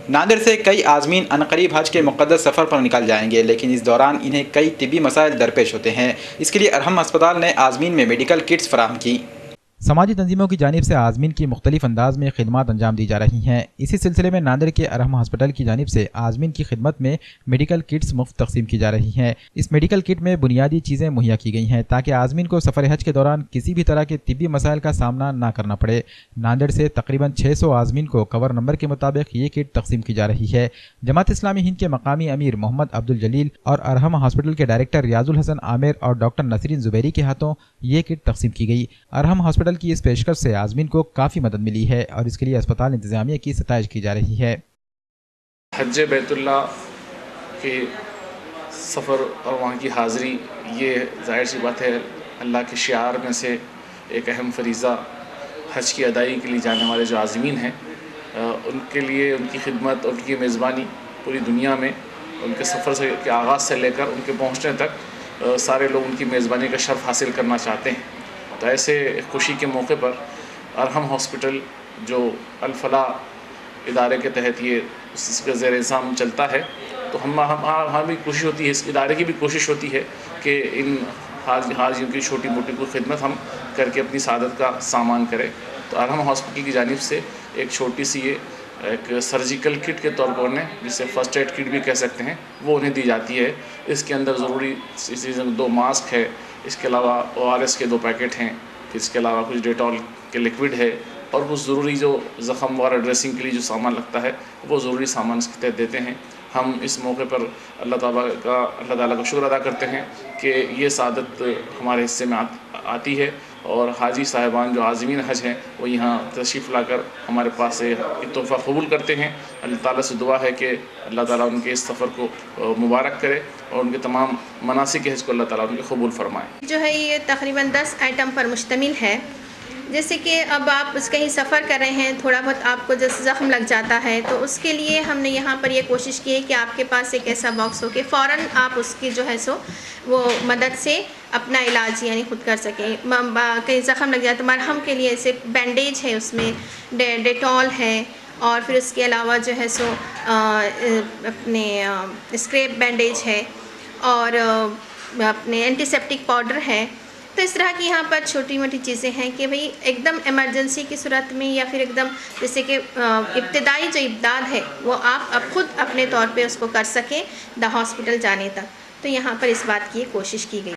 ناندیڑ سے کئی عازمین عنقریب حج کے مقدس سفر پر نکل جائیں گے، لیکن اس دوران انہیں کئی طبی مسائل درپیش ہوتے ہیں۔ اس کے لیے ارحم ہسپتال نے عازمین میں میڈیکل کٹس فراہم کی۔ سماجی تنظیموں کی جانب سے عازمین کی مختلف انداز میں خدمات انجام دی جا رہی ہیں۔ اسی سلسلے میں ناندیڑ کے ارحم ہسپتال کی جانب سے عازمین کی خدمت میں میڈیکل کٹس مفت تقسیم کی جا رہی ہیں۔ اس میڈیکل کٹ میں بنیادی چیزیں مہیا کی گئی ہیں تاکہ عازمین کو سفر حج کے دوران کسی بھی طرح کے طبی مسائل کا سامنا نہ کرنا پڑے۔ ناندیڑ سے تقریباً 600 عازمین کو کور نمبر کے مطابق یہ کٹ تقسیم کی جا رہی ہے۔ جماعت اسلامی ہند کے مقامی امیر محمد عبدالجلیل اور ارحم ہسپتال کے ڈائریکٹر ریاض الحسن عامر اور ڈاکٹر نسرین زبیری کے ہاتھوں یہ کٹ تقسیم کی گئی۔ ارحم ہسپتال کی اس پیشکش سے عازمین کو کافی مدد ملی ہے اور اس کے لیے اسپتال انتظامیہ کی ستائش کی جا رہی ہے۔ حج بیت اللہ کے سفر اور وہاں کی حاضری، یہ ظاہر سی بات ہے اللہ کے شعار میں سے ایک اہم فریضہ حج کی ادائیگی کے لیے جانے والے جو عازمین ہیں، ان کے لیے ان کی خدمت اور ان کی میزبانی پوری دنیا میں ان کے سفر کے آغاز سے لے کر ان کے پہنچنے تک سارے لوگ ان کی میزبانی کا شرف حاصل کرنا چاہتے ہیں۔ تو ایسے خوشی کے موقع پر ارحم ہاسپٹل جو الفلاح ادارے کے تحت یہ اس کا زیر انتظام چلتا ہے، تو ہماری بھی کوشش ہوتی ہے، اس ادارے کی بھی کوشش ہوتی ہے کہ ان حاجیوں کی چھوٹی موٹی کوئی خدمت ہم کر کے اپنی سعادت کا سامان کریں۔ تو ارحم ہاسپٹل کی جانب سے ایک چھوٹی سی یہ ایک سرجیکل کٹ کے طور پر انہیں، جسے فرسٹ ایڈ کٹ بھی کہہ سکتے ہیں، وہ انہیں دی جاتی ہے۔ اس کے اندر ضروری 2 ماسک ہے، اس کے علاوہ ORS کے 2 پیکٹ ہیں، پھر اس کے علاوہ کچھ ڈیٹول کے لکوڈ ہے اور کچھ ضروری جو زخم وغیرہ ڈریسنگ کے لیے جو سامان لگتا ہے وہ ضروری سامان اس کے تحت دیتے ہیں۔ ہم اس موقع پر اللہ تعالیٰ کا شکر ادا کرتے ہیں کہ یہ سعادت ہمارے حصے میں آتی ہے، اور حاجی صاحبان جو عازمین حج ہیں وہ یہاں تشریف لا کر ہمارے پاس سے یہ تحفہ قبول کرتے ہیں۔ اللہ تعالیٰ سے دعا ہے کہ اللہ تعالیٰ ان کے اس سفر کو مبارک کرے اور ان کے تمام مناسک حج کو اللہ تعالیٰ ان کے قبول فرمائے۔ جو ہے یہ تقریباً 10 آئٹم پر مشتمل ہے۔ جیسے کہ اب آپ کہیں سفر کر رہے ہیں، تھوڑا بہت آپ کو جیسے زخم لگ جاتا ہے، تو اس کے لیے ہم نے یہاں پر یہ کوشش کی ہے کہ آپ کے پاس ایک ایسا باکس ہو کہ فوراً آپ اس کی جو ہے سو وہ مدد سے اپنا علاج یعنی خود کر سکیں۔ کہیں زخم لگ جائے تو مرہم کے لیے ایسے بینڈیج ہے، اس میں ڈیٹول ہے، اور پھر اس کے علاوہ جو ہے سو اپنے اسکریپ بینڈیج ہے، اور اپنے اینٹی سیپٹک پاؤڈر ہے۔ تو اس طرح کی یہاں پر چھوٹی موٹی چیزیں ہیں کہ بھئی ایک دم ایمرجنسی کی صورت میں، یا پھر ایک دم جیسے کہ ابتدائی جو امداد ہے وہ آپ اب خود اپنے طور پہ اس کو کر سکیں ہاسپٹل جانے تک۔ تو یہاں پر اس بات کی کوشش کی گئی۔